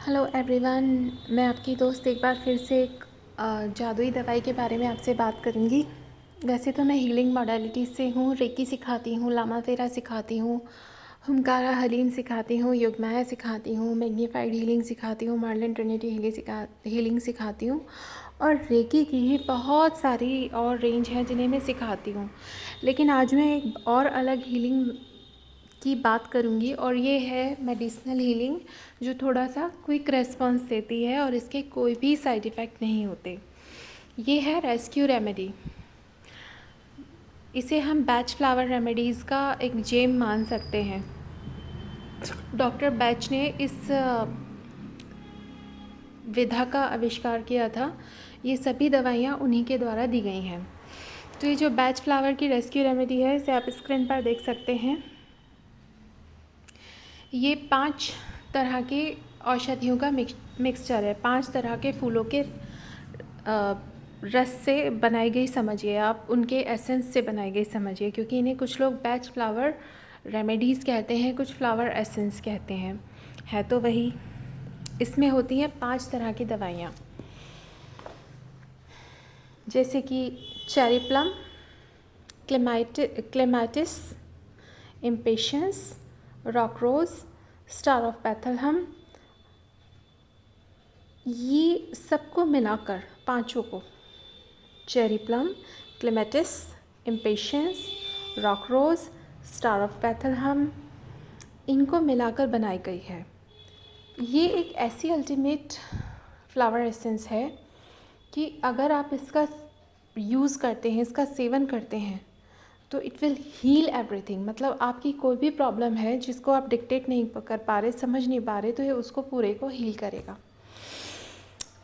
Hello everyone, मैं आपकी दोस्त एक बार फिर से एक जादुई दवाई के बारे में आपसे बात करूंगी। वैसे तो मैं हीलिंग मॉडलिटी से हूँ, रेकी सिखाती हूँ, लामा तेरा सिखाती हूँ, हुमकारा हलीम सिखाती हूँ, योगमाया सिखाती हूँ, मैग्नीफाइड हीलिंग सिखाती हूँ, मार्लिन ट्रिनिटी हीलिंग सिखाती हूँ और रेकी की ही बहुत सारी और रेंज है जिन्हें मैं सिखाती हूँ। लेकिन आज मैं एक और अलग हीलिंग की बात करूंगी और ये है मेडिसिनल हीलिंग, जो थोड़ा सा क्विक रेस्पॉन्स देती है और इसके कोई भी साइड इफ़ेक्ट नहीं होते। ये है रेस्क्यू रेमेडी। इसे हम बैच फ्लावर रेमेडीज़ का एक जेम मान सकते हैं। डॉक्टर बैच ने इस विधा का आविष्कार किया था। ये सभी दवाइयाँ उन्हीं के द्वारा दी गई हैं। तो ये जो बैच फ्लावर की रेस्क्यू रेमेडी है, इसे आप स्क्रीन पर देख सकते हैं। ये 5 तरह के औषधियों का मिक्सचर है। 5 तरह के फूलों के रस से बनाई गई समझिए आप, उनके एसेंस से बनाई गई समझिए, क्योंकि इन्हें कुछ लोग बैच फ्लावर रेमेडीज़ कहते हैं, कुछ फ्लावर एसेंस कहते हैं। है तो वही। इसमें होती हैं 5 तरह की दवाइयाँ, जैसे कि cherry plum, clematis, impatiens, rock rose, star of Bethlehem. ये सबको मिलाकर, पांचों को, cherry plum, clematis, impatiens, rock rose, star of Bethlehem, इनको मिलाकर बनाई गई है। ये एक ऐसी अल्टीमेट फ्लावर एसेंस है कि अगर आप इसका यूज़ करते हैं, इसका सेवन करते हैं, तो इट विल हील एवरीथिंग। मतलब आपकी कोई भी प्रॉब्लम है जिसको आप डिक्टेट नहीं कर पा रहे, समझ नहीं पा रहे, तो ये उसको पूरे को हील करेगा।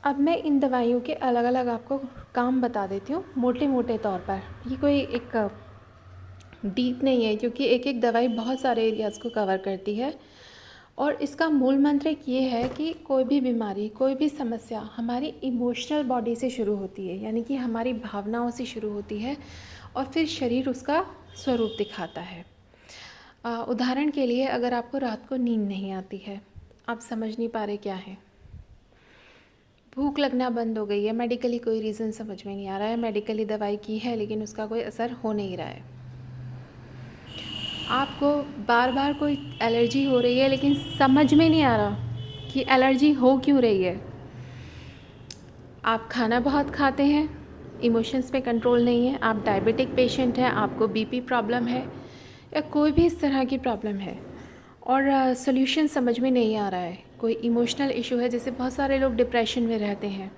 अब मैं इन दवाइयों के अलग अलग आपको काम बता देती हूँ मोटे मोटे तौर पर। ये कोई एक डीप नहीं है, क्योंकि एक एक दवाई बहुत सारे एरियाज़ को कवर करती है। और इसका मूल मंत्र एक ये है कि कोई भी बीमारी, कोई भी समस्या हमारी इमोशनल बॉडी से शुरू होती है, यानी कि हमारी भावनाओं से शुरू होती है और फिर शरीर उसका स्वरूप दिखाता है। उदाहरण के लिए, अगर आपको रात को नींद नहीं आती है, आप समझ नहीं पा रहे क्या है, भूख लगना बंद हो गई है, मेडिकली कोई रीज़न समझ में नहीं आ रहा है, मेडिकली दवाई की है लेकिन उसका कोई असर हो नहीं रहा है, आपको बार बार कोई एलर्जी हो रही है लेकिन समझ में नहीं आ रहा कि एलर्जी हो क्यों रही है, आप खाना बहुत खाते हैं, इमोशंस पे कंट्रोल नहीं है, आप डायबिटिक पेशेंट हैं, आपको बीपी प्रॉब्लम है, या कोई भी इस तरह की प्रॉब्लम है और सॉल्यूशन समझ में नहीं आ रहा है, कोई इमोशनल इशू है, जैसे बहुत सारे लोग डिप्रेशन में रहते हैं,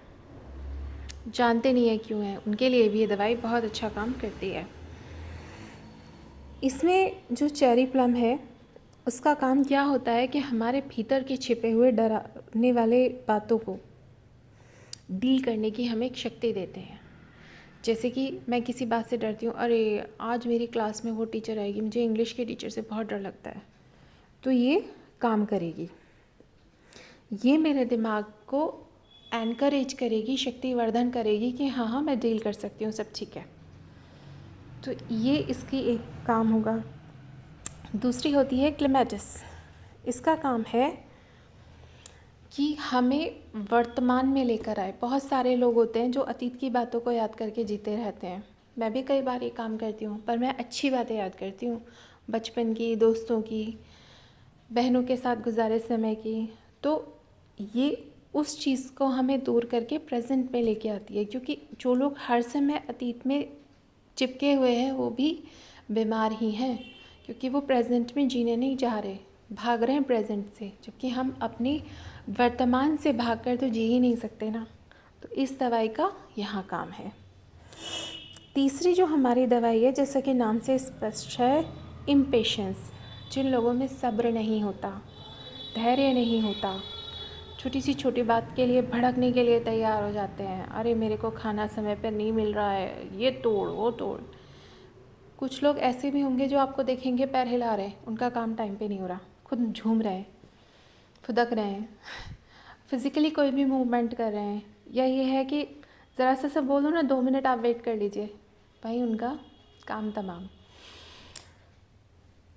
जानते नहीं है क्यों है, उनके लिए भी ये दवाई बहुत अच्छा काम करती है। इसमें जो चेरी प्लम है, उसका काम क्या होता है कि हमारे भीतर के छिपे हुए डराने वाले बातों को डील करने की हमें एक शक्ति देते हैं। जैसे कि मैं किसी बात से डरती हूँ, अरे आज मेरी क्लास में वो टीचर आएगी, मुझे इंग्लिश के टीचर से बहुत डर लगता है, तो ये काम करेगी। ये मेरे दिमाग को एनकरेज करेगी, शक्तिवर्धन करेगी कि हाँ हाँ मैं डील कर सकती हूँ, सब ठीक है। तो ये इसकी एक काम होगा। दूसरी होती है क्लेमेटिस। इसका काम है कि हमें वर्तमान में लेकर आए। बहुत सारे लोग होते हैं जो अतीत की बातों को याद करके जीते रहते हैं। मैं भी कई बार ये काम करती हूँ, पर मैं अच्छी बातें याद करती हूँ, बचपन की, दोस्तों की, बहनों के साथ गुजारे समय की। तो ये उस चीज़ को हमें दूर करके प्रेजेंट में लेके आती है, क्योंकि जो लोग हर समय अतीत में चिपके हुए हैं वो भी बीमार ही हैं, क्योंकि वो प्रेजेंट में जीने नहीं चाह रहे, भाग रहे हैं प्रेजेंट से, जबकि हम अपनी वर्तमान से भागकर तो जी ही नहीं सकते ना। तो इस दवाई का यहाँ काम है। तीसरी जो हमारी दवाई है, जैसा कि नाम से स्पष्ट है, इम्पेशेंस। जिन लोगों में सब्र नहीं होता, धैर्य नहीं होता, छोटी सी छोटी बात के लिए भड़कने के लिए तैयार हो जाते हैं, अरे मेरे को खाना समय पर नहीं मिल रहा है, ये तोड़ वो तोड़। कुछ लोग ऐसे भी होंगे जो आपको देखेंगे पैर हिला रहे हैं, उनका काम टाइम पे नहीं हो रहा, खुद झूम रहे हैं, फुदक रहे हैं, फिज़िकली कोई भी मूवमेंट कर रहे हैं, या ये है कि ज़रा सा सब बोलो ना, 2 मिनट आप वेट कर लीजिए, भाई उनका काम तमाम।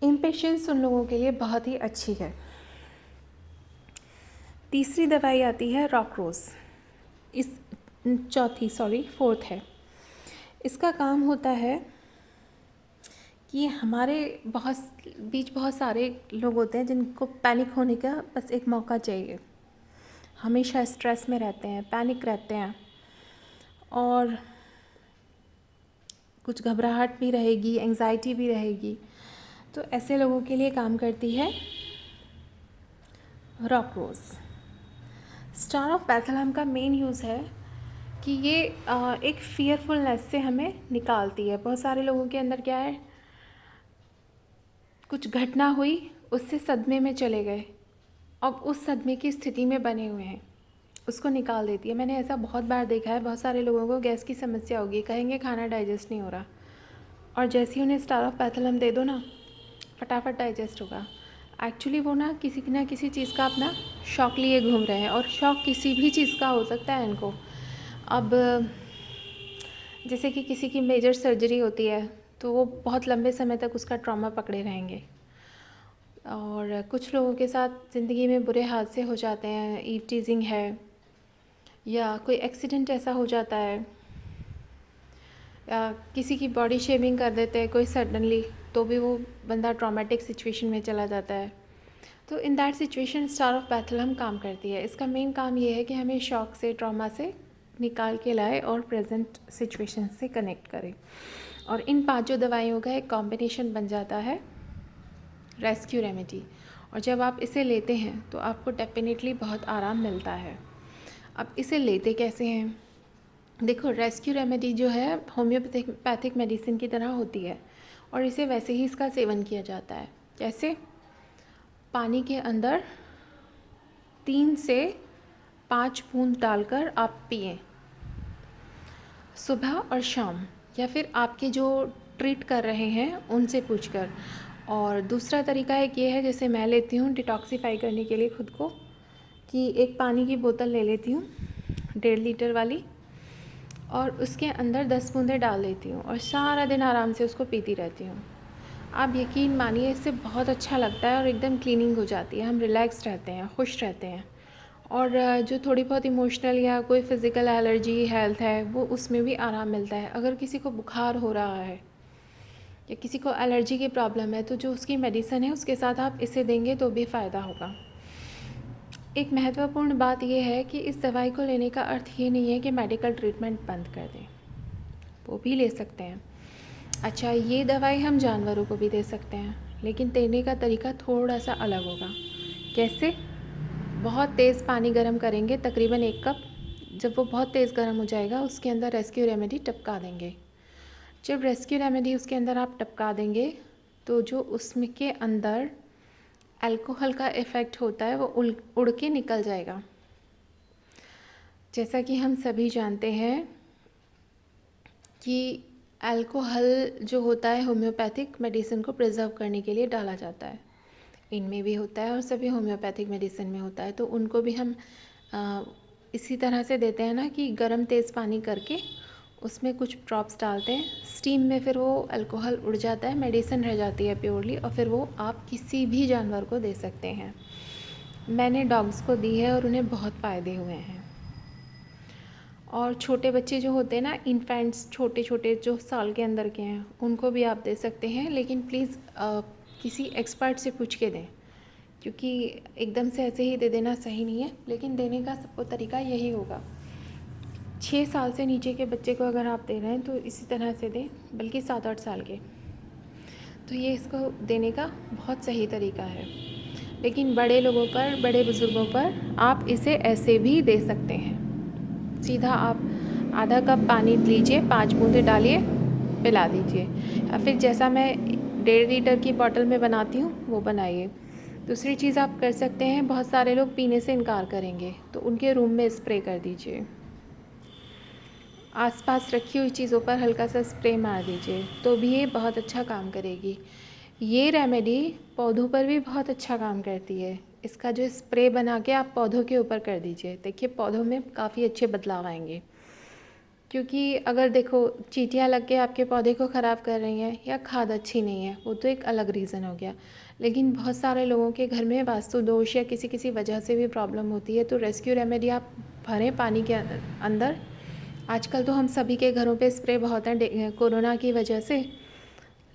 इम्पेशेंस उन लोगों के लिए बहुत ही अच्छी है। तीसरी दवाई आती है रॉकरोज। इस फोर्थ है। इसका काम होता है कि हमारे बहुत सारे लोग होते हैं जिनको पैनिक होने का बस एक मौका चाहिए। हमेशा स्ट्रेस में रहते हैं, पैनिक रहते हैं और कुछ घबराहट भी रहेगी, एंजाइटी भी रहेगी। तो ऐसे लोगों के लिए काम करती है रॉकरोज। स्टार ऑफ बेथलेहम का मेन यूज़ है कि ये एक फियरफुलनेस से हमें निकालती है। बहुत सारे लोगों के अंदर क्या है, कुछ घटना हुई, उससे सदमे में चले गए, अब उस सदमे की स्थिति में बने हुए हैं, उसको निकाल देती है। मैंने ऐसा बहुत बार देखा है। बहुत सारे लोगों को गैस की समस्या होगी, कहेंगे खाना डाइजेस्ट नहीं हो रहा, और जैसे ही उन्हें स्टार ऑफ बेथलेहम दे दो ना, फटाफट डाइजेस्ट होगा। एक्चुअली वो ना किसी चीज़ का अपना शौक लिए घूम रहे हैं, और शौक किसी भी चीज़ का हो सकता है इनको। अब जैसे कि किसी की मेजर सर्जरी होती है तो वो बहुत लंबे समय तक उसका ट्रॉमा पकड़े रहेंगे, और कुछ लोगों के साथ ज़िंदगी में बुरे हादसे हो जाते हैं, ईव टीजिंग है, या कोई एक्सीडेंट ऐसा हो जाता है, या किसी की बॉडी शेमिंग कर देते हैं कोई सडनली, तो भी वो बंदा ट्रॉमेटिक सिचुएशन में चला जाता है। तो in that situation star of Bethlehem काम करती है। इसका मेन काम ये है कि हमें शॉक से, ट्रॉमा से निकाल के लाए और प्रेजेंट सिचुएशन से कनेक्ट करे। और इन पांचों दवाइयों का एक कॉम्बिनेशन बन जाता है रेस्क्यू रेमेडी। और जब आप इसे लेते हैं तो आपको डेफिनेटली बहुत आराम मिलता है। अब इसे लेते कैसे हैं? देखो, रेस्क्यू रेमेडी जो है होम्योपैथिक मेडिसिन की तरह होती है, और इसे वैसे ही इसका सेवन किया जाता है। कैसे? पानी के अंदर 3 से 5 बूंद डालकर आप पिएं सुबह और शाम, या फिर आपके जो ट्रीट कर रहे हैं उनसे पूछकर। और दूसरा तरीका एक ये है, जैसे मैं लेती हूँ डिटॉक्सीफाई करने के लिए खुद को, कि एक पानी की बोतल ले लेती हूँ 1.5 लीटर वाली, और उसके अंदर 10 बूंदें डाल देती हूँ और सारा दिन आराम से उसको पीती रहती हूँ। आप यकीन मानिए, इससे बहुत अच्छा लगता है और एकदम क्लीनिंग हो जाती है। हम रिलैक्स रहते हैं, खुश रहते हैं, और जो थोड़ी बहुत इमोशनल या कोई फ़िज़िकल एलर्जी हेल्थ है वो उसमें भी आराम मिलता है। अगर किसी को बुखार हो रहा है या किसी को एलर्जी की प्रॉब्लम है, तो जो उसकी मेडिसिन है उसके साथ आप इसे देंगे तो भी फ़ायदा होगा। एक महत्वपूर्ण बात यह है कि इस दवाई को लेने का अर्थ ये नहीं है कि मेडिकल ट्रीटमेंट बंद कर दें, वो भी ले सकते हैं। अच्छा, ये दवाई हम जानवरों को भी दे सकते हैं, लेकिन देने का तरीका थोड़ा सा अलग होगा। कैसे? बहुत तेज़ पानी गर्म करेंगे, तकरीबन 1 कप। जब वो बहुत तेज़ गर्म हो जाएगा, उसके अंदर रेस्क्यू रेमेडी टपका देंगे। जब रेस्क्यू रेमेडी उसके अंदर आप टपका देंगे, तो जो उसमें के अंदर अल्कोहल का इफ़ेक्ट होता है वो उड़ के निकल जाएगा। जैसा कि हम सभी जानते हैं कि अल्कोहल जो होता है होम्योपैथिक मेडिसिन को प्रिजर्व करने के लिए डाला जाता है। इनमें भी होता है और सभी होम्योपैथिक मेडिसिन में होता है। तो उनको भी हम इसी तरह से देते हैं ना, कि गर्म तेज़ पानी करके उसमें कुछ ड्रॉप्स डालते हैं, स्टीम में फिर वो अल्कोहल उड़ जाता है, मेडिसिन रह जाती है प्योरली, और फिर वो आप किसी भी जानवर को दे सकते हैं। मैंने डॉग्स को दी है और उन्हें बहुत फ़ायदे हुए हैं। और छोटे बच्चे जो होते हैं ना, इन्फेंट्स, छोटे छोटे जो साल के अंदर के हैं, उनको भी आप दे सकते हैं, लेकिन प्लीज़ किसी एक्सपर्ट से पूछ के दें, क्योंकि एकदम से ऐसे ही दे देना सही नहीं है। लेकिन देने का सबको तरीका यही होगा। 6 साल से नीचे के बच्चे को अगर आप दे रहे हैं तो इसी तरह से दें, बल्कि 7-8 साल के, तो ये इसको देने का बहुत सही तरीका है। लेकिन बड़े लोगों पर, बड़े बुज़ुर्गों पर आप इसे ऐसे भी दे सकते हैं। सीधा आप आधा कप पानी लीजिए, 5 बूंदें डालिए, पिला दीजिए, या फिर जैसा मैं 1.5 लीटर की बॉटल में बनाती हूँ वो बनाइए। दूसरी चीज़ आप कर सकते हैं, बहुत सारे लोग पीने से इनकार करेंगे, तो उनके रूम में स्प्रे कर दीजिए। आसपास रखी हुई चीज़ों पर हल्का सा स्प्रे मार दीजिए, तो भी ये बहुत अच्छा काम करेगी। ये रेमेडी पौधों पर भी बहुत अच्छा काम करती है। इसका जो स्प्रे बना के आप पौधों के ऊपर कर दीजिए, देखिए पौधों में काफ़ी अच्छे बदलाव आएंगे। क्योंकि अगर देखो, चींटियाँ लग के आपके पौधे को ख़राब कर रही हैं या खाद अच्छी नहीं है, वो तो एक अलग रीज़न हो गया। लेकिन बहुत सारे लोगों के घर में वास्तु दोष या किसी किसी वजह से भी प्रॉब्लम होती है। तो रेस्क्यू रेमेडी आप भरें पानी के अंदर। आजकल तो हम सभी के घरों पे स्प्रे बहुत है कोरोना की वजह से,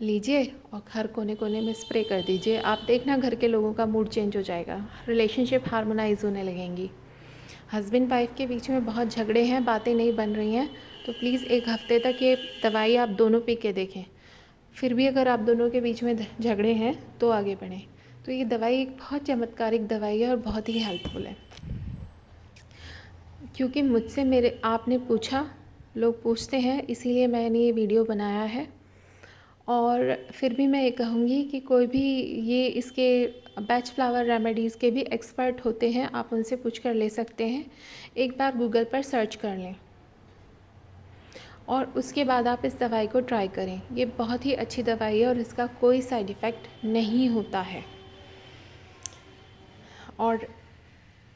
लीजिए और हर कोने कोने में स्प्रे कर दीजिए। आप देखना घर के लोगों का मूड चेंज हो जाएगा, रिलेशनशिप हार्मोनाइज होने लगेंगी। हस्बैंड वाइफ के बीच में बहुत झगड़े हैं, बातें नहीं बन रही हैं, तो प्लीज़ एक हफ्ते तक ये दवाई आप दोनों पी के देखें। फिर भी अगर आप दोनों के बीच में झगड़े हैं तो आगे बढ़ें। तो ये दवाई एक बहुत चमत्कारिक दवाई है और बहुत ही हेल्पफुल है। क्योंकि मुझसे आपने पूछा, लोग पूछते हैं, इसीलिए मैंने ये वीडियो बनाया है। और फिर भी मैं ये कहूँगी कि कोई भी ये इसके बैच फ्लावर रेमेडीज़ के भी एक्सपर्ट होते हैं, आप उनसे पूछ कर ले सकते हैं। एक बार गूगल पर सर्च कर लें और उसके बाद आप इस दवाई को ट्राई करें। ये बहुत ही अच्छी दवाई है और इसका कोई साइड इफ़ेक्ट नहीं होता है। और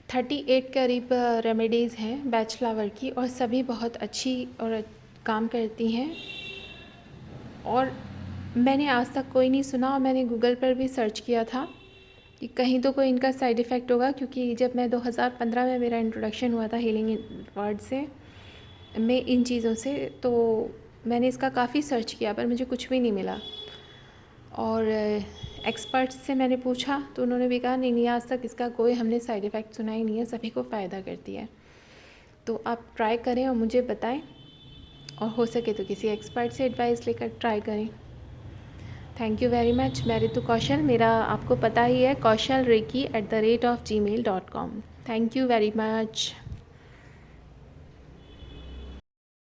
38 करीब रेमेडीज़ हैं बैच फ्लावर की और सभी बहुत अच्छी और काम करती हैं। और मैंने आज तक कोई नहीं सुना, और मैंने गूगल पर भी सर्च किया था कि कहीं तो कोई इनका साइड इफ़ेक्ट होगा, क्योंकि जब मैं 2015 में मेरा इंट्रोडक्शन हुआ था हीलिंग वर्ड से में इन चीज़ों से, तो मैंने इसका काफ़ी सर्च किया पर मुझे कुछ भी नहीं मिला। और एक्सपर्ट्स से मैंने पूछा तो उन्होंने भी कहा नहीं आज तक इसका कोई हमने साइड इफ़ेक्ट सुना ही नहीं है, सभी को फ़ायदा करती है। तो आप ट्राई करें और मुझे बताएं, और हो सके तो किसी एक्सपर्ट से एडवाइस लेकर ट्राई करें। Thank you very much. मैं ऋतु कौशल, मेरा आपको पता ही है, kaushal@gmail.com। Thank you very much.